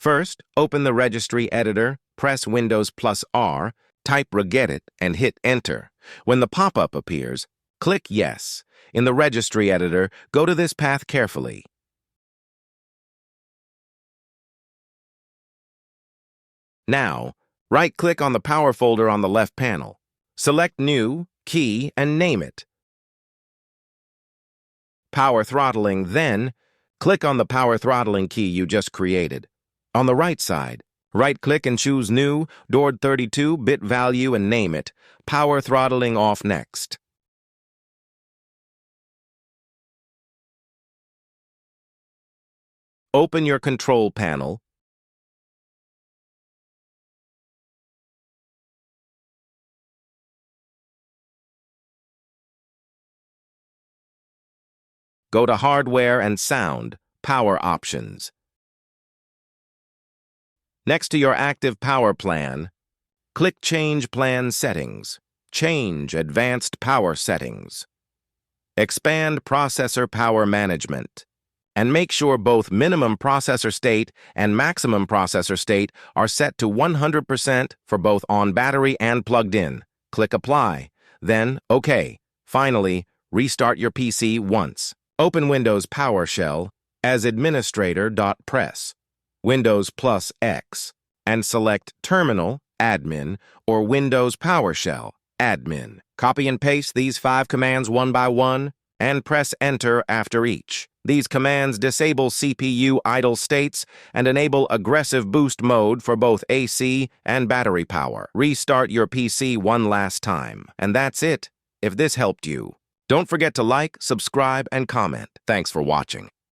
First, open the Registry editor, press Windows plus R, type Regedit, and hit Enter. When the pop-up appears, click Yes. In the Registry editor, go to this path carefully. Now, right-click on the Power folder on the left panel. Select New, Key, and name it Power Throttling, then click on the Power Throttling key you just created. On the right side, right-click and choose New, DORD 32-bit value and name it Power Throttling Off next. Open your control panel. Go to Hardware and Sound, Power Options. Next to your active power plan, click Change Plan Settings. Change Advanced Power Settings. Expand Processor Power Management. And make sure both minimum processor state and maximum processor state are set to 100% for both on battery and plugged in. Click Apply. Then, OK. Finally, restart your PC once. Open Windows PowerShell as administrator.press, Windows plus X, and select Terminal, Admin, or Windows PowerShell, Admin. Copy and paste these 5 commands one by one, and press Enter after each. These commands disable CPU idle states and enable aggressive boost mode for both AC and battery power. Restart your PC one last time. And that's it. If this helped you, don't forget to like, subscribe, and comment. Thanks for watching.